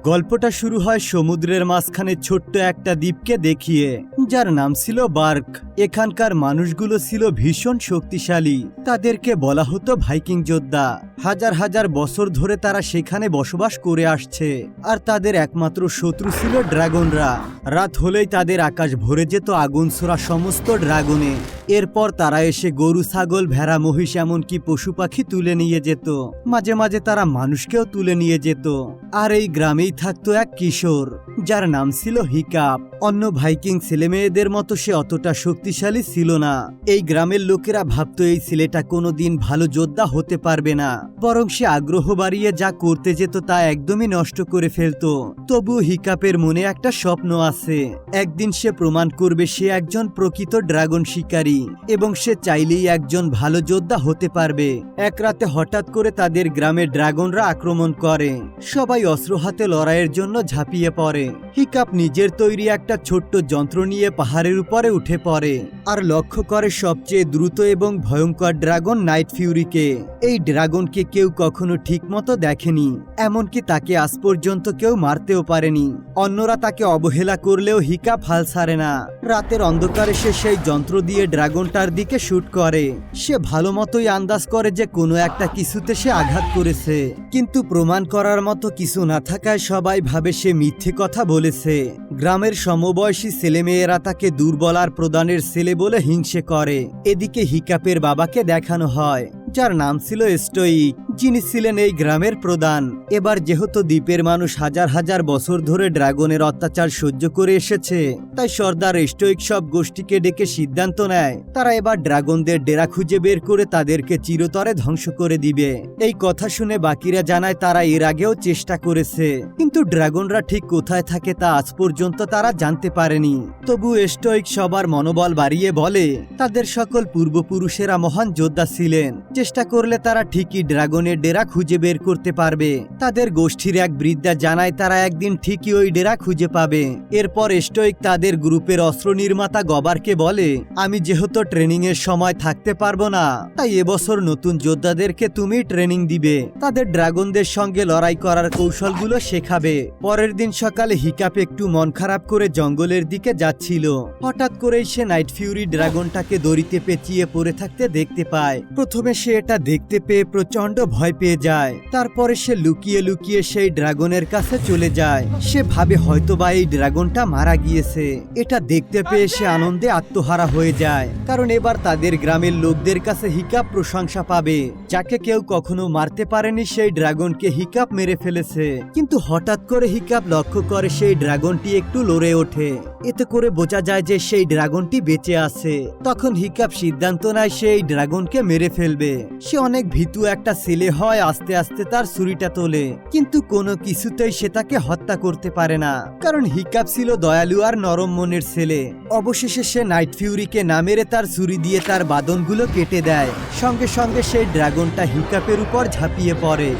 গল্পটা শুরু হয় সমুদ্রের মাঝখানে ছোট্ট একটা দ্বীপকে দেখিয়ে, যার নাম ছিল বার্ক। এখানকার মানুষগুলো ছিল ভীষণ শক্তিশালী। তাদেরকে বলা হতো ভাইকিং যোদ্ধা। হাজার হাজার বছর ধরে তারা সেখানে বসবাস করে আসছে, আর তাদের একমাত্র শত্রু ছিল ড্রাগনরা। রাত হলেই তাদের আকাশ ভরে যেত আগুন ছোড়া সমস্ত ড্রাগনে। এরপর তারা এসে গরু, ছাগল, ভেড়া, মহিষ, এমনকি পশু পাখি তুলে নিয়ে যেত। মাঝে মাঝে তারা মানুষকেও তুলে নিয়ে যেত। আর এই গ্রামেই থাকতো এক কিশোর, যার নাম ছিল হিকাপ। অন্য ভাইকিং ছেলেমেয়েদের মতো সে অতটা শক্তিশালী ছিল না। এই গ্রামের লোকেরা ভাবতো এই ছেলেটা কোনোদিন ভালো যোদ্ধা হতে পারবে না, বরং সে আগ্রহ বাড়িয়ে যা করতে যেত তা একদমই নষ্ট করে ফেলতো। তবু হিকাপের মনে একটা স্বপ্ন আছে। একদিন সে প্রমাণ করবে সে একজন প্রকৃত ড্রাগন শিকারী, এবং সে চাইলেই একজন ভালো যোদ্ধা হতে পারবে। এক রাতে হঠাৎ করে তাদের গ্রামে ড্রাগনরা আক্রমণ করে। সবাই অস্ত্র হাতে লড়াইয়ের জন্য ঝাঁপিয়ে পড়ে। হিকাপ নিজের তৈরি একটা ছোট্ট যন্ত্র নিয়ে পাহাড়ের উপরে উঠে পড়ে, আর লক্ষ্য করে সবচেয়ে দ্রুত এবং ভয়ঙ্কর ড্রাগন নাইট ফিউরিকে। এই ড্রাগনকে কেউ কখনো ঠিক মতো দেখেনি, এমনকি তাকে আজ পর্যন্ত কেউ মারতেও পারেনি। অন্যরা তাকে অবহেলা করলেও হিকাপ হাল ছাড়ে না। রাতের অন্ধকারে সে সেই যন্ত্র দিয়ে ড্রাগনটার দিকে শুট করে। সে ভালো মতোই আন্দাজ করে যে কোনো একটা কিছুতে সে আঘাত করেছে, কিন্তু প্রমাণ করার মতো কিছু না থাকায় সবাই ভাবে সে মিথ্যে কথা বলেছে। গ্রামের সমবয়সী ছেলেমেয়েরা তাকে দুর্বল আর প্রদানের ছেলে বলে হিংসে করে। এদিকে হিকাপের বাবাকে দেখানো হয়, যার নাম ছিল স্টোইক, যিনি ছিলেন এই গ্রামের প্রধান। এবার যেহেতু দ্বীপের মানুষ হাজার হাজার বছর ধরে ড্রাগনের অত্যাচার সহ্য করে এসেছে, তাই সর্দার স্টোইক সব গোষ্ঠীকে ডেকে সিদ্ধান্ত নেয় তারা এবার ড্রাগনদের ডেরা খুঁজে বের করে তাদেরকে চিরতরে ধ্বংস করে দিবে। এই কথা শুনে বাকিরা জানায় তারা এর আগেও চেষ্টা করেছে, কিন্তু ড্রাগনরা ঠিক কোথায় থাকে তা আজ পর্যন্ত তারা জানতে পারেনি। তবু স্টোইক সবার মনোবল বাড়িয়ে বলে তাদের সকল পূর্বপুরুষেরা মহান যোদ্ধা ছিলেন, চেষ্টা করলে তারা ঠিকই ড্রাগনের ডেরা খুঁজে বের করতে পারবে। তাদের গোষ্ঠীর এক বৃদ্ধা জানায় তারা একদিন ঠিকই ওই ডেরা খুঁজে পাবে। এরপর স্টোইক তাদের গ্রুপের অস্ত্র নির্মাতা গবারকে বলে, আমি যেহেতু ট্রেনিং এর সময় থাকতে পারবো না, তাই এবছর নতুন যোদ্ধাদেরকে তুমি ট্রেনিং দিবে, তাদের ড্রাগনদের সঙ্গে লড়াই করার কৌশলগুলো শেখাবে। পরের দিন সকালে হিকাপ একটু মন খারাপ করে জঙ্গলের দিকে যাচ্ছিল। হঠাৎ করেই সে নাইট ফিউরি ড্রাগনটাকে দড়িতে পেঁচিয়ে পড়ে থাকতে দেখতে পায়। প্রথমে সে এটা দেখতে পেয়ে প্রচন্ড ভয় পেয়ে যায়। তারপরে সে লুকিয়ে লুকিয়ে সেই ড্রাগনের কাছে চলে যায়। সে ভাবে হয়তোবা এই ড্রাগনটা মারা গিয়েছে। এটা দেখতে পেয়ে সে আনন্দে আত্মহারা হয়ে যায়, কারণ এবার তাদের গ্রামের লোকদের কাছে হিকাপ প্রশংসা পাবে। যাকে কেউ কখনো মারতে পারেনি সেই ড্রাগনকে হিকাপ মেরে ফেলেছে। কিন্তু হঠাৎ করে হিকাপ লক্ষ্য করে সেই ড্রাগনটি একটু লড়ে ওঠে। এতে করে বোঝা যায় যে সেই ড্রাগনটি বেঁচে আছে। তখন হিকাপ সিদ্ধান্ত নেয় সেই ড্রাগনকে মেরে ফেলবে। সে অনেক ভীতু একটা ছেলে হয়, আস্তে আস্তে তার ছুরিটা তোলে, কিন্তু কোনো কিছুতেই সে তাকে হত্যা করতে পারে না, কারণ হিকাপ ছিল দয়ালু আর নরম মনের ছেলে। অবশেষে সে নাইট ফিউরিকে না মেরে তার ছুরি দিয়ে তার বাদনগুলো কেটে দেয়। সঙ্গে সঙ্গে সেই ড্রাগনটা হিকাপের উপর ঝাঁপিয়ে পড়ে।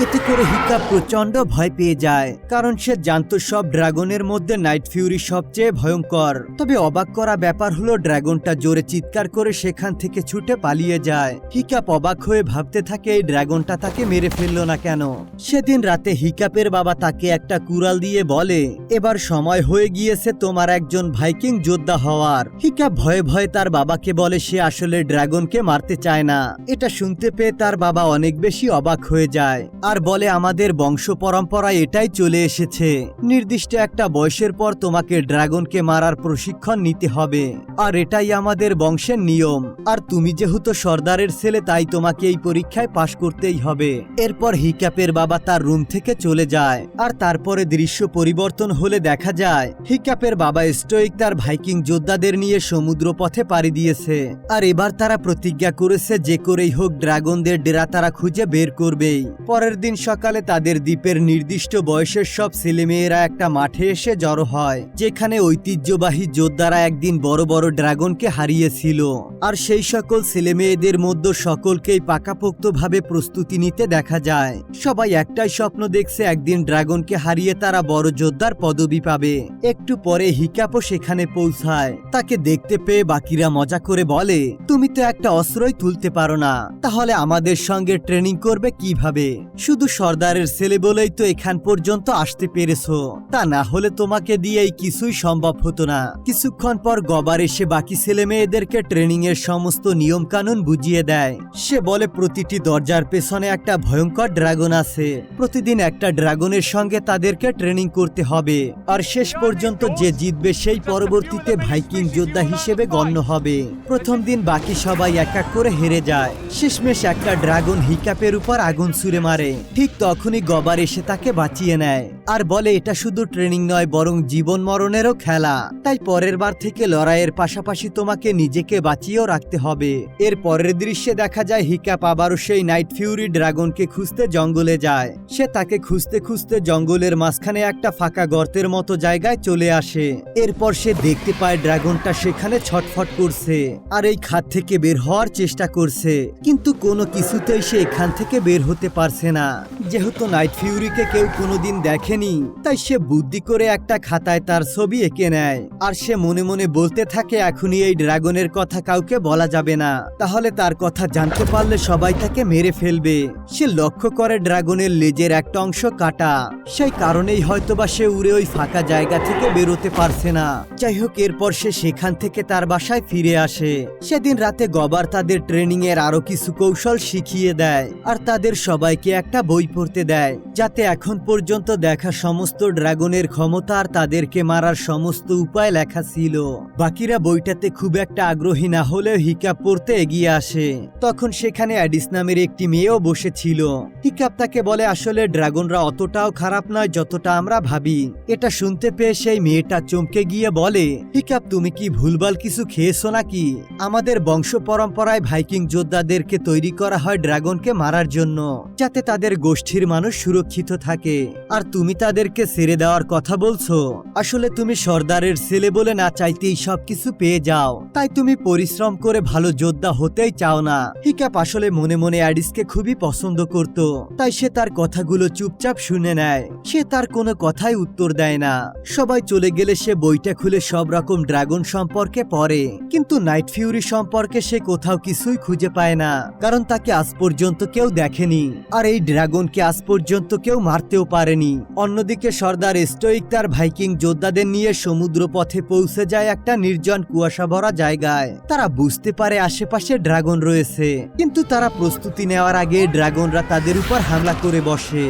এতে করে হিকাপ প্রচন্ড ভয় পেয়ে যায়, কারণ সে জানতো সব ড্রাগনের মধ্যে নাইট ফিউরি সবচেয়ে ভয়ঙ্কর। তবে অবাক করা ব্যাপার হলো ড্রাগনটা জোরে চিৎকার করে সেখান থেকে ছুটে পালিয়ে যায়। হিকাপ অবাক হয়ে ভাবতে থাকে এই ড্রাগনটা তাকে মেরে ফেললো না কেন। সেদিন রাতে হিকাপের বাবা তাকে একটা কুড়াল দিয়ে বলে, এবার সময় হয়ে গিয়েছে তোমার একজন ভাইকিং যোদ্ধা হওয়ার। হিকাপ ভয়ে ভয়ে তার বাবাকে বলে সে আসলে ড্রাগনকে মারতে চায় না। এটা শুনতে পেয়ে তার বাবা অনেক বেশি অবাক হয়ে যায়, আর বলে আমাদের বংশ পরম্পরায় এটাই চলে এসেছে। নির্দিষ্ট একটা বয়সের পর তোমাকে ড্রাগনকে মারার প্রশিক্ষণ নিতে হবে, আর এটাই আমাদের বংশের নিয়ম। আর তুমি যেহেতু সর্দারের ছেলে, তাই তোমাকে এই পরীক্ষায় পাশ করতেই হবে। এরপর হিকাপের বাবা তার রুম থেকে চলে যায়, আর তারপরে দৃশ্য পরিবর্তন হলে দেখা যায় হিকাপের বাবা স্টোইক তার ভাইকিং যোদ্ধাদের নিয়ে সমুদ্র পথে পাড়ি দিয়েছে। আর এবার তারা প্রতিজ্ঞা করেছে যে করেই হোক ড্রাগনদের ডেরা তারা খুঁজে বের করবেই। পরের পরের দিন সকালে তাদের দ্বীপের নির্দিষ্ট বয়সের সব ছেলেমেয়েরা একটা মাঠে এসে জড়ো হয়, যেখানে ঐতিহ্যবাহী যোদ্ধারা একদিন বড় বড় ড্রাগনকে হারিয়েছিল। আর সেই সকল ছেলেমেয়েদের মধ্যে সকলকেই পাকাপোক্তভাবে প্রস্তুতি নিতে দেখা যায়। সবাই একটাই স্বপ্ন দেখছে একদিন ড্রাগনকে হারিয়ে তারা বড় যোদ্ধার পদবি পাবে। একটু পরে হিকাপও সেখানে পৌঁছায়। তাকে দেখতে পেয়ে বাকিরা মজা করে বলে, তুমি তো একটা অস্ত্রই তুলতে পারো না, তাহলে আমাদের সঙ্গে ট্রেনিং করবে কিভাবে? শুধু সর্দারের ছেলে বলেই তো এখান পর্যন্ত আসতে পেরেছো, তা না হলে তোমাকে দিয়েই কিছুই সম্ভব হতো না। কিছুক্ষণ পর গবার এসে বাকি ছেলে মেয়েদেরকে ট্রেনিং এর সমস্ত নিয়ম কানুন বুঝিয়ে দেয়। সে বলে প্রতিটি দরজার পেছনে একটা ভয়ঙ্কর ড্রাগন আছে, প্রতিদিন একটা ড্রাগনের সঙ্গে তাদেরকে ট্রেনিং করতে হবে, আর শেষ পর্যন্ত যে জিতবে সেই পরবর্তীতে ভাইকিং যোদ্ধা হিসেবে গণ্য হবে। প্রথম দিন বাকি সবাই এক এক করে হেরে যায়। শেষমেশ একটা ড্রাগন হিকাপের উপর আগুন ছুড়ে মারে। ঠিক তখনই গবার এসে তাকে বাঁচিয়ে নেয় আর বলে এটা শুধু ট্রেনিং নয়, বরং জীবন মরণেরও খেলা। তাই পরের বার থেকে লড়াইয়ের পাশাপাশি তোমাকে নিজেকে বাঁচিয়েও রাখতে হবে। এর পরের দৃশ্যে দেখা যায় হিকাপ আবারও সেই নাইট ফিউরি ড্রাগনকে খুঁজতে জঙ্গলে যায়। সে তাকে খুঁজতে খুঁজতে জঙ্গলের মাঝখানে একটা ফাঁকা গর্তের মতো জায়গায় চলে আসে। এরপর সে দেখতে পায় ড্রাগনটা সেখানে ছটফট করছে আর এই খাদ থেকে বের হওয়ার চেষ্টা করছে, কিন্তু কোনো কিছুতেই সে এখান থেকে বের হতে পারছে না। যেহেতু নাইট ফিউরিকে কেউ কোনোদিন দেখেনি, তাই সে বুদ্ধি করে একটা খাতায় তার ছবি এঁকে নেয়। আর সে মনে মনে বলতে থাকে এখনই এই ড্রাগনের কথা কাউকে বলা যাবে না, তাহলে তার কথা জানতে পারলে সবাই তাকে মেরে ফেলবে। সে লক্ষ্য করে ড্রাগনের লেজের একটা অংশ কাটা, সেই কারণেই হয়তোবা সে উড়ে ওই ফাঁকা জায়গা থেকে বেরোতে পারছে না। যাই হোক, এরপর সে সেখান থেকে তার বাসায় ফিরে আসে। সেদিন রাতে গবার তাদের ট্রেনিং এর আরো কিছু কৌশল শিখিয়ে দেয় আর তাদের সবাইকে একটা বই পড়তে দেয়, যাতে এখন পর্যন্ত দেখা সমস্ত ড্রাগনের ক্ষমতা আর তাদেরকে মারার সমস্ত উপায় লেখা ছিল। বাকিরা বইটাতে খুব একটা আগ্রহী না হলেও হিকাপ পড়তে এগিয়ে আসে। তখন সেখানে অ্যাডিস নামের একটি মেয়েও বসেছিল। হিকাপ তাকে বলে আসলে ড্রাগনরা অতটাও খারাপ নয় যতটা আমরা ভাবি। এটা শুনতে পেয়ে সেই মেয়েটা চমকে গিয়ে বলে, হিকাপ তুমি কি ভুলভাল কিছু খেয়েছো নাকি? আমাদের বংশ পরম্পরায় ভাইকিং যোদ্ধাদেরকে তৈরি করা হয় ড্রাগনকে মারার জন্য, যাতে তাদের গোষ্ঠীর মানুষ সুরক্ষিত থাকে, আর তুমি তাদেরকে ছেড়ে দেওয়ার কথা বলছো। আসলে তুমি সর্দারের ছেলে বলে না চাইতেই সবকিছু পেয়ে যাও, তাই তুমি পরিশ্রম করে ভালো যোদ্ধা হতেই চাও না। হিকাপ আসলে মনে মনে অ্যাডিসকে খুবই পছন্দ করত, তাই সে তার কথাগুলো চুপচাপ শুনে নেয়। সে তার কোনো কথাই উত্তর দেয় না। সবাই চলে গেলে সে বইটা খুলে সব রকম ড্রাগন সম্পর্কে পড়ে, কিন্তু নাইট ফিউরি সম্পর্কে সে কোথাও কিছুই খুঁজে পায় না, কারণ তাকে আজ পর্যন্ত কেউ দেখেনি, আর এই ড্রাগনকে আজ পর্যন্ত কেউ মারতেও পারেনি। অন্যদিকে সর্দার স্টোইক তার ভাইকিং যোদ্ধাদের নিয়ে সমুদ্র পথে পৌঁছে যায় একটা নির্জন কুয়াশা ভরা জায়গায়। তারা বুঝতে পারে আশেপাশে ড্রাগন রয়েছে, কিন্তু তারা প্রস্তুতি নেওয়ার আগে ড্রাগনরা তাদের উপর হামলা করে বসে।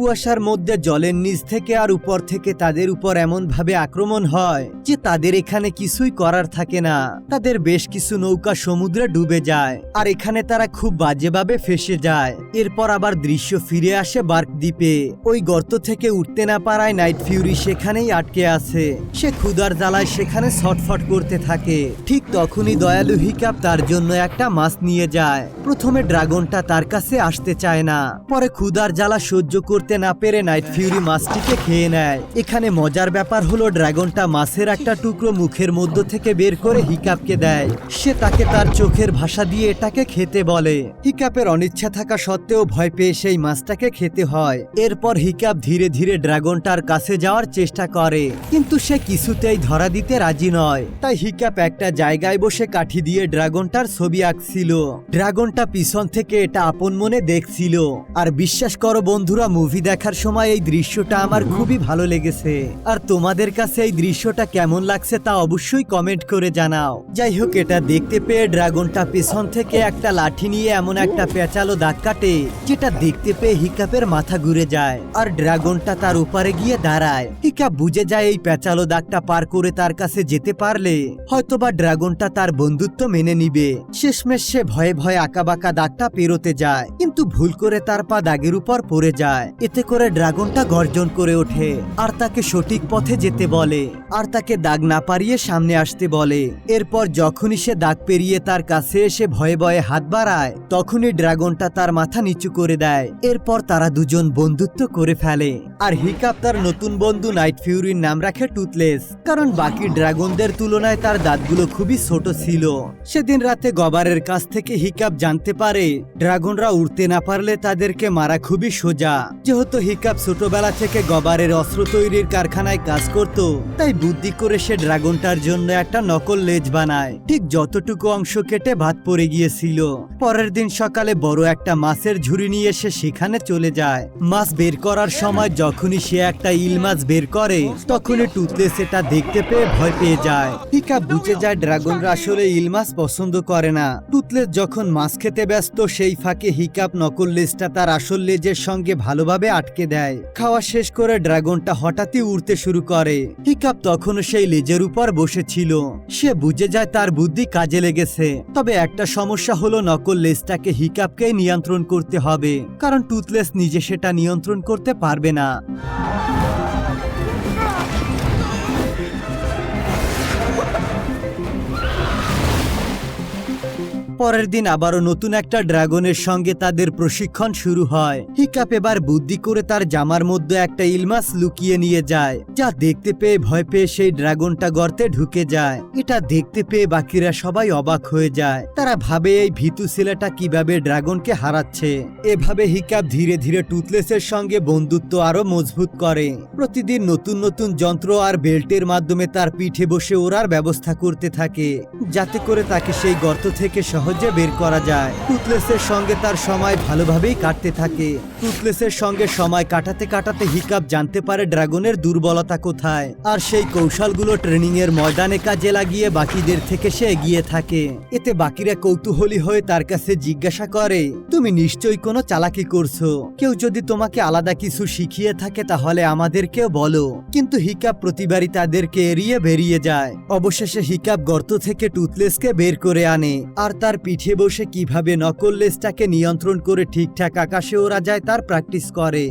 কুয়াশার মধ্যে জলের নিচ থেকে আর উপর থেকে তাদের উপর এমন ভাবে আক্রমণ হয় যে তাদের এখানে কিছুই করার থাকে না। তাদের বেশ কিছু নৌকা সমুদ্রে ডুবে যায় আর এখানে তারা খুব বাজেভাবে ফেঁসে যায়। এরপর আবার দৃশ্য ফিরে আসে বার্ক দ্বীপে। ওই গর্ত থেকে উঠতে না পারায় নাইট ফিউরি সেখানেই আটকে আছে। সে ক্ষুধার জ্বালায় সেখানে ছটফট করতে থাকে। ঠিক তখনই দয়ালু হিকাপ তার জন্য একটা মাছ নিয়ে যায়। প্রথমে ড্রাগনটা তার কাছে আসতে চায় না, পরে ক্ষুধার জ্বালা সহ্য করতে না পেরে নাইট ফিউরি মাছটিকে খেয়ে নেয়। এখানে মজার ব্যাপার হলো ড্রাগনটা মাছের একটা টুকরো মুখের মধ্য থেকে বের করে হিকাপকে দেয়। সে তাকে তার চোখের ভাষা দিয়ে এটাকে খেতে বলে। হিকাপের অনিচ্ছা থাকা সত্ত্বেও ভয় পেয়ে সেই মাছটাকে খেতে হয়। এরপর হিকাপ ধীরে ধীরে ড্রাগনটার কাছে যাওয়ার চেষ্টা করে, কিন্তু সে কিছুতেই ধরা দিতে রাজি নয়। তাই হিকাপ একটা জায়গায় বসে কাঠি দিয়ে ড্রাগনটার ছবি আঁকছিল। ড্রাগনটা পিছন থেকে এটা আপন মনে দেখছিল। আর বিশ্বাস করো বন্ধুরা, মুভি দেখার সময় এই দৃশ্যটা আমার খুবই ভালো লেগেছে। আর তোমাদের কাছে এই দৃশ্যটা কেমন লাগছে তা অবশ্যই কমেন্ট করে জানাও। যাই হোক, এটা দেখতে পেয়ে ড্রাগনটা পেছন থেকে একটা লাঠি নিয়ে এমন একটা পেঁচালো দাগ কাটে, যেটা দেখতে পেয়ে হিকাপের মাথা ঘুরে যায় আর ড্রাগনটা তার উপরে গিয়ে দাঁড়ায়। হিকাপ বুঝে যায় এই পেঁচালো দাগটা পার করে তার কাছে যেতে পারলে হয়তোবা ড্রাগনটা তার বন্ধুত্ব মেনে নিবে। শেষমেশ সে ভয়ে ভয়ে আঁকাবাঁকা দাগটা পেরোতে যায়, কিন্তু ভুল করে তার পা দাগের উপর পড়ে যায়। এতে করে ড্রাগনটা গর্জন করে ওঠে আর তাকে সঠিক পথে যেতে বলে আর তাকে দাগ না পারিয়ে সামনে আসতে বলে। এরপর যখনই সে দাগ পেরিয়ে তার কাছে এসে ভয়ে ভয়ে হাত বাড়ায় তখনই ড্রাগনটা তার মাথা নিচু করে দেয়। এরপর তারা দুজন বন্ধুত্ব করে ফেলে আর হিকাপ তার নতুন বন্ধু নাইট ফিউরির নাম রাখে টুথলেস, কারণ বাকি ড্রাগনদের তুলনায় তার দাঁতগুলো খুবই ছোট ছিল। সেদিন রাতে গবারের কাছ থেকে হিকাপ জানতে পারে ড্রাগনরা উড়তে না পারলে তাদেরকে মারা খুবই সোজা। যেহেতু হিকাপ ছোটবেলা থেকে গবারের অস্ত্র তৈরির কারখানায় কাজ করত, তাই বুদ্ধি করে সে ড্রাগনটার জন্য একটা নকল লেজ বানায়। ঠিক যতটুকু অংশ কেটে ভাত পড়ে গিয়েছিল। পরের দিন সকালে বড় একটা মাছের ঝুড়ি নিয়ে সে সেখানে চলে যায়। মাছ বের করার সময় যখনই সে একটা ইল মাছ বের করে তখনই টুথলেস এটা দেখতে পেয়ে ভয় পেয়ে যায়। হিকাপ বুঝে যায় ড্রাগনরা আসলে ইল মাছ পছন্দ করে না। টুথলেস যখন মাছ খেতে ব্যস্ত সেই ফাঁকে হিকাপ নকল লেজটা তার আসল লেজের সঙ্গে ভালোভাবে আটকে দেয়। খাওয়া শেষ করে ড্রাগনটা হঠাৎই উড়তে শুরু করে। হিকাপ তখনও সেই লেজের উপর বসেছিল। সে বুঝে যায় তার বুদ্ধি কাজে লেগেছে। তবে একটা সমস্যা হলো নকল লেজটাকে হিকাপকেই নিয়ন্ত্রণ করতে হবে, কারণ টুথলেস নিজে সেটা নিয়ন্ত্রণ করতে পারবে না। পরের দিন আবারও নতুন একটা ড্রাগনের সঙ্গে তাদের প্রশিক্ষণ শুরু হয়। হিকাপ এবার বুদ্ধি করে তার জামার মধ্যে একটা ইলমাস লুকিয়ে নিয়ে যায়, যা দেখতে পেয়ে ভয় পেয়ে সেই ড্রাগনটা গর্তে ঢুকে যায়। এটা দেখতে পেয়ে বাকিরা সবাই অবাক হয়ে যায়। তারা ভাবে এই ভীতু ছেলেটা কিভাবে ড্রাগনকে হারাচ্ছে। এভাবে হিকাপ ধীরে ধীরে টুথলেসের সঙ্গে বন্ধুত্ব আরো মজবুত করে। প্রতিদিন নতুন নতুন যন্ত্র আর বেল্টের মাধ্যমে তার পিঠে বসে ওড়ার ব্যবস্থা করতে থাকে, যাতে করে তাকে সেই গর্ত থেকে সহজে বের করা যায়। টুথলেসের সঙ্গে তার সময় ভালোভাবেই কাটতে থাকে। টুথলেসের সঙ্গে সময় কাটাতে কাটাতে হিকাপ জানতে পারে ড্রাগনের দুর্বলতা কোথায়, আর সেই কৌশলগুলো ট্রেনিং এর ময়দানে কাজে লাগিয়ে বাকিদের থেকে সে এগিয়ে থাকে। এতে বাকিরা কৌতূহলী হয়ে তার কাছে জিজ্ঞাসা করে, তুমি নিশ্চয়ই কোনো চালাকি করছো। কেউ যদি তোমাকে আলাদা কিছু শিখিয়ে থাকে তাহলে আমাদেরকেও বলো। কিন্তু হিকাপ প্রতিবারই তাদেরকে এড়িয়ে বেরিয়ে যায়। অবশেষে হিকাপ গর্ত থেকে টুথলেসকে বের করে আনে আর তার পিঠে বসে কিভাবে নকল লেজটাকে নিয়ন্ত্রণ করে ঠিকঠাক আকাশে ওড়া যায় তার প্র্যাকটিস করে।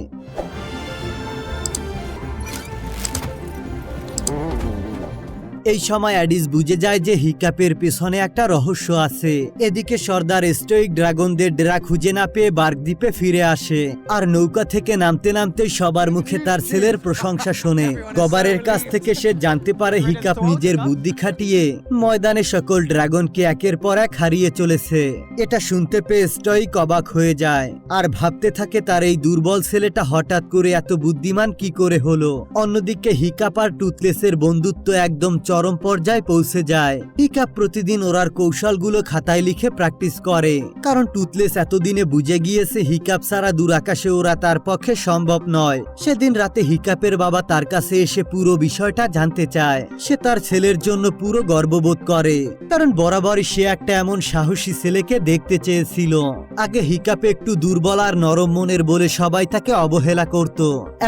এই সময় অ্যাডিস বুঝে যায় যে হিকাপের পেছনে একটা রহস্য আছে। এদিকে সর্দার স্টোইক ড্রাগনদের ডেরা খুঁজে না পেয়ে বার্গ দ্বীপে ফিরে আসে আর নৌকা থেকে নামতে নামতে সবার মুখে তার ছেলের প্রশংসা শোনে। গবারের কাছ থেকে সে জানতে পারে হিকাপ নিজের বুদ্ধি খাটিয়ে ময়দানে সকল ড্রাগনকে একের পর এক হারিয়ে চলেছে। এটা শুনতে পেয়ে স্টোইক অবাক হয়ে যায় আর ভাবতে থাকে তার এই দুর্বল ছেলেটা হঠাৎ করে এত বুদ্ধিমান কি করে হলো। অন্যদিকে হিকাপ আর টুথলেসের বন্ধুত্ব একদম চরম পর্যায়ে পৌঁছে যায়। হিকাপ প্রতিদিন ওরার কৌশলগুলো খাতায় লিখে প্র্যাকটিস করে, কারণ টুথলেস এতদিনে বুঝে গিয়েছে হিকাপ ছাড়া দূর আকাশে ওরা তার পক্ষে সম্ভব নয়। সেদিন রাতে হিকাপের বাবা তার কাছে এসে পুরো বিষয়টা জানতে চায়। সে তার ছেলের জন্য পুরো গর্ববোধ করে, কারণ বরাবরই সে একটা এমন সাহসী ছেলেকে দেখতে চেয়েছিল। আগে হিকাপে একটু দুর্বল আর নরম মনের বলে সবাই তাকে অবহেলা করত,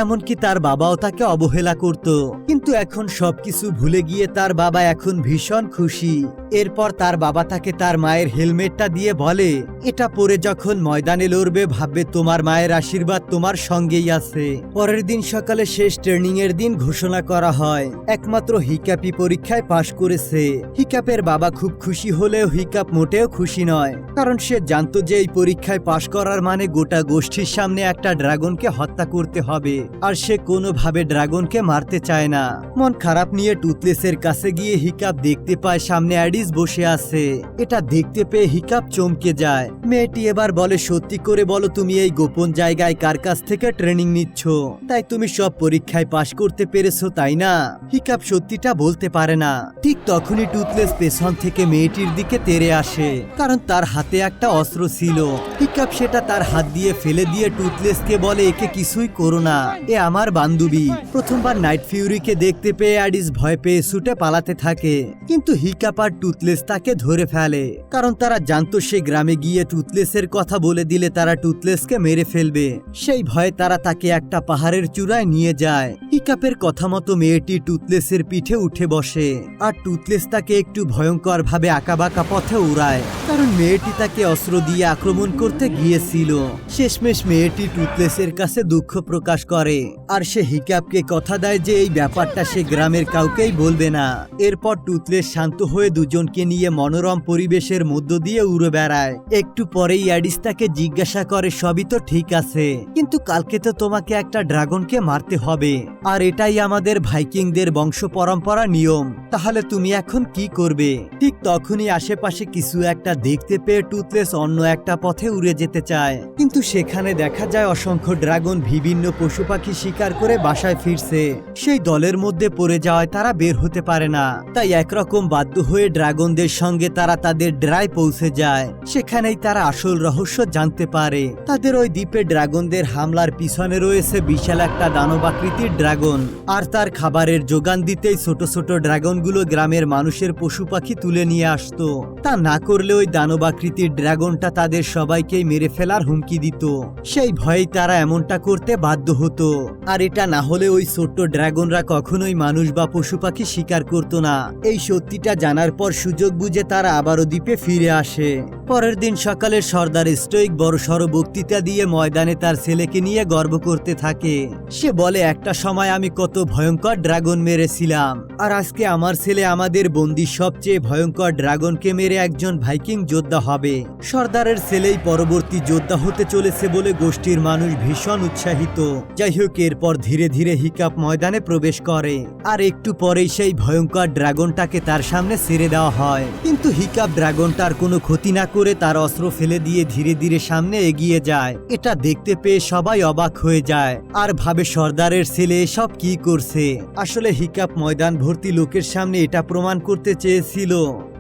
এমনকি তার বাবাও তাকে অবহেলা করত। কিন্তু এখন সবকিছু ভুলে গিয়ে তার বাবা এখন ভীষণ খুশি। এরপর তার বাবা তাকে তার মায়ের হেলমেটটা দিয়ে বলে, এটা পরে যখন ময়দানে লড়বে ভাববে তোমার মায়ের আশীর্বাদ তোমার সঙ্গেই আছে। পরের দিন সকালে শেষ ট্রেনিং এর দিন ঘোষণা করা হয়। একমাত্র হিকাপই পরীক্ষায় পাশ করেছে। হিকাপের বাবা খুব খুশি হলেও হিকাপ মোটেও খুশি নয়, কারণ সে জানতো যে এই পরীক্ষায় পাশ করার মানে গোটা গোষ্ঠীর সামনে একটা ড্রাগনকে হত্যা করতে হবে, আর সে কোনোভাবে ড্রাগনকে মারতে চায় না। মন খারাপ নিয়ে টুথলেসের কাছে গিয়ে হিকাপ দেখতে পায় সামনে অ্যাডিস বসে আছে। এটা দেখতে পেয়ে হিকাপ চমকে যায়। মেয়েটি এবার বলে, সত্যি করে বলো তুমি এই গোপন জায়গায় কার কাছ থেকে ট্রেনিং নিচ্ছ? তাই তুমি সব পরীক্ষায় পাশ করতে পেরেছো তাই না? হিকাপ সত্যিটা বলতে পারে না। ঠিক তখনই টুথলেস পেছন থেকে মেয়েটির দিকে তেড়ে আসে, কারণ তার হাতে একটা অস্ত্র ছিল। হিকাপ সেটা তার হাত দিয়ে ফেলে দিয়ে টুথলেসকে বলে, একে কিছুই করো না, এ আমার বান্ধবী। প্রথমবার নাইট ফিউরিকে দেখতে পেয়ে অ্যাডিস ভয় পেয়ে ছুটে পালাতে থাকে, কিন্তু হিকাপ আর টুথলেস তাকে ধরে ফেলে, কারণ তারা জানতো সে গ্রামে গিয়ে টুথলেসের কথা বলে দিলে তারা টুথলেসকে মেরে ফেলবে। সেই ভয়ে তারা তাকে একটা পাহাড়ের চূড়ায় নিয়ে যায়। হিকাপের কথা মতো মেয়েটি টুথলেসের পিঠে উঠে বসে, আর টুথলেস তাকে একটু ভয়ঙ্কর ভাবে আঁকাবাঁকা পথে উড়ায়, কারণ মেয়েটি তাকে অস্ত্র দিয়ে আক্রমণ করতে গিয়েছিল। শেষমেশ মেয়েটি টুথলেসের কাছে দুঃখ প্রকাশ করে, আর সে হিকাপকে কথা দেয় যে এই ব্যাপারটা সে গ্রামের কাউকেই বলবে না। এরপর টুথলেস শান্ত হয়ে দুজনকে নিয়ে মনোরম পরিবেশের মধ্য দিয়ে উড়ে বেড়ায়। একটু পরেই অ্যাডিস তাকে জিজ্ঞাসা করে, সবই তো ঠিক আছে, কিন্তু কালকে তো তোমাকে একটা ড্রাগনকে মারতে হবে, আর এটাই আমাদের ভাইকিংদের বংশ পরম্পরা নিয়ম, তাহলে তুমি এখন কি করবে? ঠিক তখনই আশেপাশে কিছু একটা দেখতে পেয়ে টুথলেস অন্য একটা পথে উড়ে যেতে চায়, কিন্তু সেখানে দেখা যায় অসংখ্য ড্রাগন বিভিন্ন পশু পাখি শিকার করে বাসায় ফিরছে। সেই দলের মধ্যে পড়ে যাওয়ায় তারা বের হতে পারে না, তাই একরকম বাধ্য হয়ে ড্রাগনদের সঙ্গে তারা তাদের ড্রাই পৌঁছে যায়। সেখানেই তারা আসল রহস্য জানতে পারে। তাদের ওই দ্বীপে ড্রাগনদের হামলার পিছনে রয়েছে বিশাল একটা দানবাকৃতির ড্রাগন, আর তার খাবারের যোগান দিতেই ছোট ছোট ড্রাগনগুলো গ্রামের মানুষের পশু পাখি তুলে নিয়ে আসতো। তা না করলে ওই দানবাকৃতির ড্রাগনটা তাদের সবাইকেই মেরে ফেলার হুমকি দিত। সেই ভয়েই তারা এমনটা করতে বাধ্য হতো, আর এটা না হলে ওই ছোট্ট ড্রাগনরা কখনোই মানুষ বা পশু পাখি শিকার করতো না। এই সত্যিটা জানার পর সুযোগ বুঝে তারা আবারও দ্বীপে ফিরে আসে। পরের দিন সকালে সর্দার স্টোইক বড়সড় বক্তৃতা দিয়ে ময়দানে তার ছেলেকে নিয়ে গর্ব করতে থাকে। সে বলে, একটা সময় আমি কত ভয়ঙ্কর ড্রাগন মেরেছিলাম, আর আজকে আমার ছেলে আমাদের বন্দি সবচেয়ে ভয়ঙ্কর ড্রাগনকে মেরে একজন ভাইকিং যোদ্ধা হবে। সর্দারের ছেলেই পরবর্তী যোদ্ধা হতে চলেছে বলে গোষ্ঠীর মানুষ ভীষণ উৎসাহিত। যাই হোক, এরপর ধীরে ধীরে হিকাপ ময়দানে প্রবেশ করে, আর একটু পরেই সেই ভয়ঙ্কর ড্রাগনটাকে তার সামনে ছেড়ে দেওয়া হয়। কিন্তু হিকাপ ড্রাগনটার কোনো ক্ষতি না করে তার অস্ত্র ফেলে দিয়ে ধীরে ধীরে সামনে এগিয়ে যায়। এটা দেখতে পেয়ে সবাই অবাক হয়ে যায়, আর ভাবে সর্দারের ছেলে এসব কি করছে। আসলে হিকাপ ময়দান ভর্তি লোকের সামনে এটা প্রমাণ করতে চেয়েছিল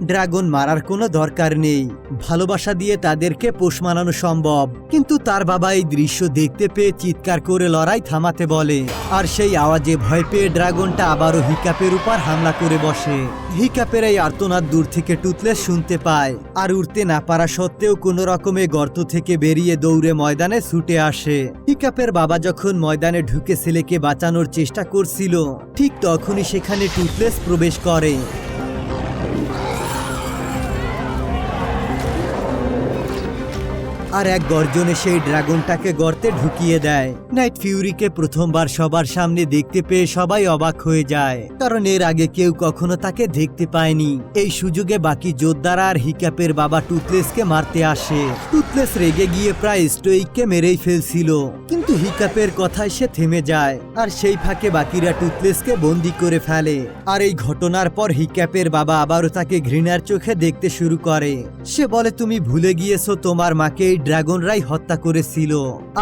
ড্রাগন মারার কোনো দরকার নেই, ভালোবাসা দিয়ে তাদেরকে পোষ মানানো সম্ভব। কিন্তু তার বাবা এই দৃশ্য দেখতে পেয়ে চিৎকার করে লড়াই থামাতে বলে, আর সেই আওয়াজে ভয় পেয়ে ড্রাগনটা আবারও হিকাপের উপর হামলা করে বসে। হিকাপের এই আর্তনাদ দূর থেকে টুথলেস শুনতে পায়, আর উড়তে না পারা সত্ত্বেও কোনো রকমে গর্ত থেকে বেরিয়ে দৌড়ে ময়দানে ছুটে আসে। হিকাপের বাবা যখন ময়দানে ঢুকে ছেলেকে বাঁচানোর চেষ্টা করছিল, ঠিক তখনই সেখানে টুথলেস প্রবেশ করে। আর এক গর্জনে সেই ড্রাগনটাকে গর্তে ঢুকিয়ে দেয়। নাইট ফিউরিকে প্রথমবার সবার সামনে দেখতে পেয়ে সবাই অবাক হয়ে যায়, কারণ এর আগে কেউ কখনো তাকে দেখতে পায়নি। এই সুযোগে বাকি যোদ্ধারা আর হিকাপের বাবা টুথলেসকে মারতে আসে। টুথলেস রেগে গিয়ে প্রায় স্টোইককে মেরেই ফেলছিল, কিন্তু হিকাপের কথায় সে থেমে যায়, আর সেই ফাঁকে বাকিরা টুথলেসকে বন্দি করে ফেলে। আর এই ঘটনার পর হিকাপের বাবা আবারও তাকে ঘৃণার চোখে দেখতে শুরু করে। সে বলে, তুমি ভুলে গিয়েছো তোমার মাকে এই ড্রাগনরাই হত্যা করেছিল,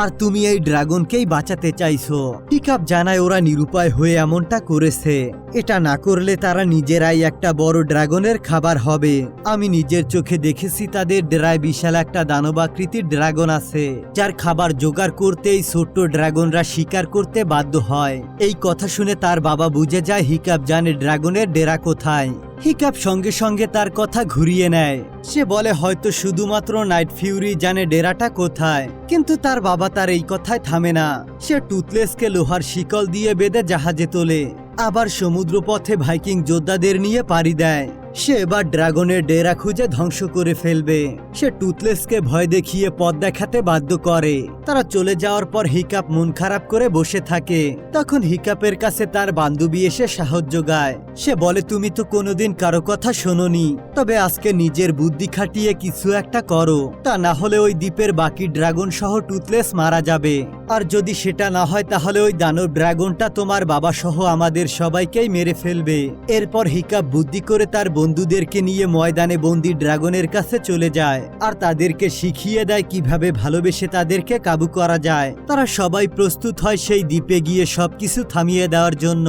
আর তুমি এই ড্রাগনকেই বাঁচাতে চাইছো। হিকাপ জানায় ওরা নিরুপায় হয়ে এমনটা করেছে, এটা না করলে তারা নিজেরাই একটা বড় ড্রাগনের খাবার হবে। আমি নিজের চোখে দেখেছি তাদের ডেরায় বিশাল একটা দানবাকৃতির ড্রাগন আছে, যার খাবার জোগাড় করতেই ছোট্ট ড্রাগনরা শিকার করতে বাধ্য হয়। এই কথা শুনে তার বাবা বুঝে যায় হিকাপ জানে ড্রাগনের ডেরা কোথায়। হিকাপ সঙ্গে সঙ্গে তার কথা ঘুরিয়ে নেয়। সে বলে, হয়তো শুধুমাত্র নাইট ফিউরি জানে ডেরাটা কোথায়। কিন্তু তার বাবা তার এই কথায় থামে না। সে টুথলেসকে লোহার শিকল দিয়ে বেঁধে জাহাজে তোলে, আবার সমুদ্র পথে ভাইকিং যোদ্ধাদের নিয়ে পাড়ি দেয়। সে এবার ড্রাগনের ডেরা খুঁজে ধ্বংস করে ফেলবে। সে টুথলেসকে ভয় দেখিয়ে পথ দেখাতে বাধ্য করে। তারা চলে যাওয়ার পর হিকাপ মন খারাপ করে বসে থাকে। তখন হিকাপের কাছে তার বান্ধবী এসে সাহায্য গায়। সে বলে, তুমি তো কোনোদিন কারো কথা শোনোনি, তবে আজকে নিজের বুদ্ধি খাটিয়ে কিছু একটা করো, তা না হলে ওই দ্বীপের বাকি ড্রাগন সহ টুথলেস মারা যাবে। আর যদি সেটা না হয় তাহলে ওই দানব ড্রাগনটা তোমার বাবা সহ আমাদের সবাইকেই মেরে ফেলবে। এরপর হিকাপ বুদ্ধি করে তার বন্ধুদেরকে নিয়ে ময়দানে বন্দি ড্রাগনের কাছে চলে যায়, আর তাদেরকে শিখিয়ে দেয় কিভাবে ভালোবেসে তাদেরকে কাবু করা যায়। তারা সবাই প্রস্তুত হয় সেই দ্বীপে গিয়ে সবকিছু থামিয়ে দেওয়ার জন্য।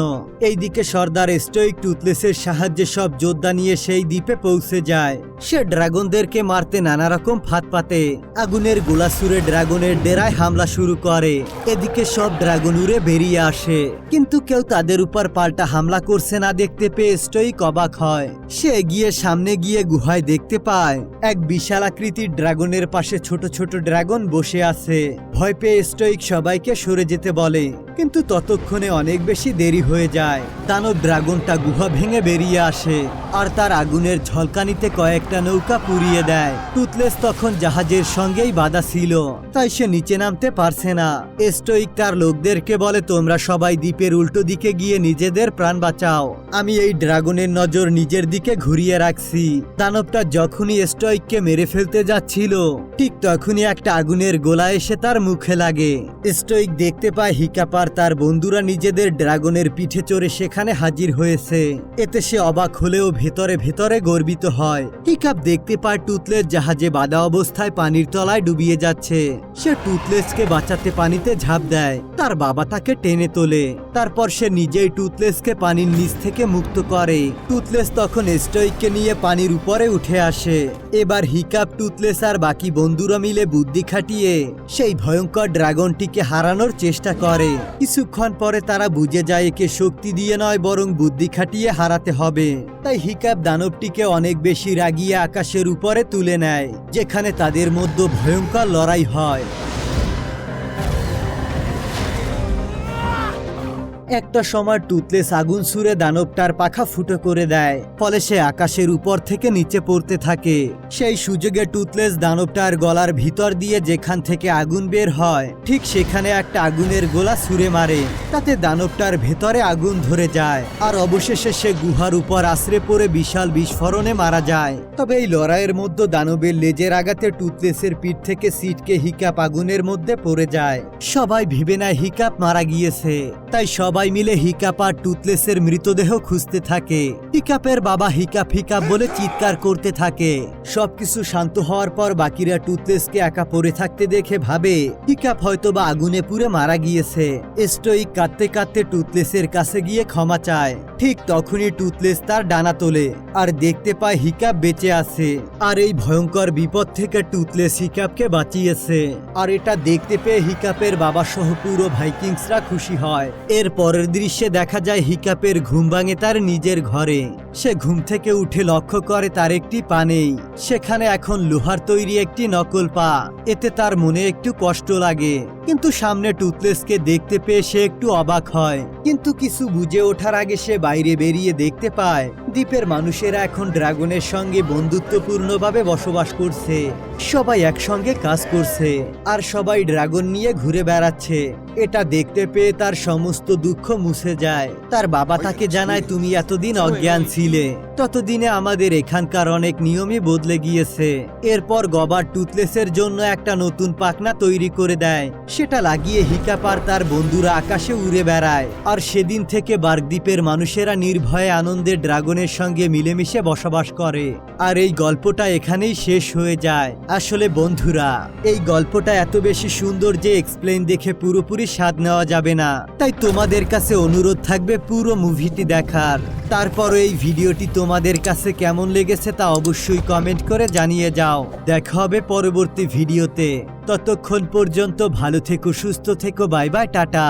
এইদিকে সর্দার স্টোইক টুথলেসের সাহায্যে সব যোদ্ধা নিয়ে সেই দ্বীপে পৌঁছে যায়। সে ড্রাগনদেরকে মারতে নানা রকম ফাঁদ পাতে। আগুনের গোলা ছুড়ে ড্রাগনের ডেরায় হামলা শুরু করে। এদিকে সব ড্রাগন উড়ে বেরিয়ে আসে, কিন্তু কেউ তাদের উপর পাল্টা হামলা করছে না দেখতে পেয়ে স্টোইক অবাক হয়। সে এগিয়ে সামনে গিয়ে গুহায় দেখতে পায় এক বিশাল আকৃতির ড্রাগনের পাশে ছোট ছোট ড্রাগন বসে আছে। ভয় পেয়ে স্টোইক সবাইকে সরে যেতে বলে, কিন্তু ততক্ষণে অনেক বেশি দেরি হয়ে যায়। দানব ড্রাগনটা গুহা ভেঙে বেরিয়ে আসে আর তার আগুনের ঝলকানিতে কয়েকটা নৌকা পুড়িয়ে দেয়। টুথলেস তখন জাহাজের সঙ্গেই বাধা ছিল, তাই সে নিচে নামতে পারছে না। স্টোইক তার লোকদেরকে বলে, তোমরা সবাই দ্বীপের উল্টো দিকে গিয়ে নিজেদের প্রাণ বাঁচাও, আমি এই ড্রাগনের নজর নিজের দিকে ঘুরিয়ে রাখছি। দানবটা যখনই স্টোইককে মেরে ফেলতে যাচ্ছিল, ঠিক তখনই একটা আগুনের গোলা এসে তার মুখে লাগে। স্টোইক দেখতে পায় হিকাপ আর তার বন্ধুরা নিজেদের ড্রাগনের পিঠে চড়ে সেখানে হাজির হয়েছে। এতে সে অবাক হলেও ভেতরে ভেতরে গর্বিত হয়। হিকাপ দেখতে পায় টুথলেস জাহাজে বাঁধা অবস্থায় পানির তলায় ডুবিয়ে যাচ্ছে। সে টুথলেসকে বাঁচাতে পানিতে ঝাঁপ দেয়, তার বাবা তাকে টেনে তোলে। তারপর সে নিজেই টুথলেসকে পানির নিচ থেকে মুক্ত করে। টুথলেস তখন স্টোইককে নিয়ে পানির উপরে উঠে আসে। এবার হিকাপ, টুথলেস আর বাকি বন্ধুরা মিলে বুদ্ধি খাটিয়ে সেই ভয়ঙ্কর ড্রাগনটিকে হারানোর চেষ্টা করে। কিছুক্ষণ পরে তারা বুঝে যায় একে শক্তি দিয়ে নয় বরং বুদ্ধি খাটিয়ে হারাতে হবে। তাই হিকাপ দানবটিকে অনেক বেশি রাগিয়ে আকাশের উপরে তুলে নেয়, যেখানে তাদের মধ্যে ভয়ঙ্কর লড়াই হয়। একটা সময় টুথলেস আগুন ছুঁড়ে দানবটার পাখা ফুটো করে দেয়, ফলে সে আকাশের উপর থেকে নিচে পড়তে থাকে। সেই সুযোগে টুথলেস দানবটার গলার ভিতর দিয়ে যেখান থেকে আগুন বের হয়, ঠিক সেখানে একটা আগুনের গোলা ছুঁড়ে মারে। তাতে দানবটার ভেতরে আগুন ধরে যায় আর অবশেষে সে গুহার উপর আশ্রে পড়ে বিশাল বিস্ফোরণে মারা যায়। তবে এই লড়াইয়ের মধ্যে দানবের লেজের আঘাতে টুথলেসের পিঠ থেকে ছিটকে হিকাপ আগুনের মধ্যে পড়ে যায়। সবাই ভেবে নেয় হিকাপ মারা গিয়েছে, তাই সবাই মিলে হিকাপ আর টুথলেসের মৃতদেহ খুঁজতে থাকে। হিকাপের বাবা হিকাপ হিকাপ বলে চিৎকার করতে থাকে। সবকিছু শান্ত হওয়ার পর বাকিরা টুথলেসকে একা পড়ে থাকতে দেখে ভাবে হিকাপ হয়তোবা আগুনে পুড়ে মারা গিয়েছে। স্টোইক কাঁদতে কাঁদতে টুথলেসের কাছে গিয়ে ক্ষমা চায়। ঠিক তখনই টুথলেস তার ডানা তোলে আর দেখতে পায় হিকাপ বেঁচে আছে। আর এই ভয়ঙ্কর বিপদ থেকে টুথলেস হিকাপকে বাঁচিয়েছে। আর এটা দেখতে পেয়ে হিকাপের বাবা সহ পুরো ভাইকিংসরা খুশি হয়। এর পরের দৃশ্যে দেখা যায় হিকাপের ঘুম ভাঙে তার নিজের ঘরে। সে ঘুম থেকে উঠে লক্ষ্য করে তার একটি পা নেই, সেখানে এখন লোহার তৈরি একটি নকল পা। এতে তার মনে একটু কষ্ট লাগে, কিন্তু সামনে টুথলেসকে দেখতে পেয়ে সে একটু অবাক হয়। কিন্তু কিছু বুঝে ওঠার আগে সে বাইরে বেরিয়ে দেখতে পায় দ্বীপের মানুষেরা এখন ড্রাগনের সঙ্গে বন্ধুত্বপূর্ণভাবে বসবাস করছে। সবাই একসঙ্গে কাজ করছে আর সবাই ড্রাগন নিয়ে ঘুরে বেড়াচ্ছে। এটা দেখতে পেয়ে তার সমস্ত দুঃখ মুছে যায়। তার বাবা তাকে জানায়, তুমি এতদিন অজ্ঞান ছিলে, ততদিনে আমাদের এখানকার অনেক নিয়মই বদলে গিয়েছে। এরপর গবার টুথলেসের জন্য একটা নতুন পাখনা তৈরি করে দেয়। সেটা লাগিয়ে হিকাপ আর তার বন্ধুরা আকাশে উড়ে বেড়ায়। আর সেদিন থেকে বার্গ দ্বীপের মানুষেরা নির্ভয়ে আনন্দে ড্রাগনের সঙ্গে মিলেমিশে বসবাস করে। আর এই গল্পটা এখানেই শেষ হয়ে যায়। আসলে বন্ধুরা, এই গল্পটা এত বেশি সুন্দর যে এক্সপ্লেইন দেখে পুরোপুরি স্বাদ নেওয়া যাবে না। তাই তোমাদের কাছে অনুরোধ থাকবে পুরো মুভিটি দেখার। তারপরও এই ভিডিওটি তোমাদের কাছে কেমন লেগেছে তা অবশ্যই কমেন্ট করে জানিয়ে যাও। দেখা হবে পরবর্তী ভিডিওতে। ততক্ষণ পর্যন্ত ভালো থেকো, সুস্থ থেকো, বাই বাই, টাটা।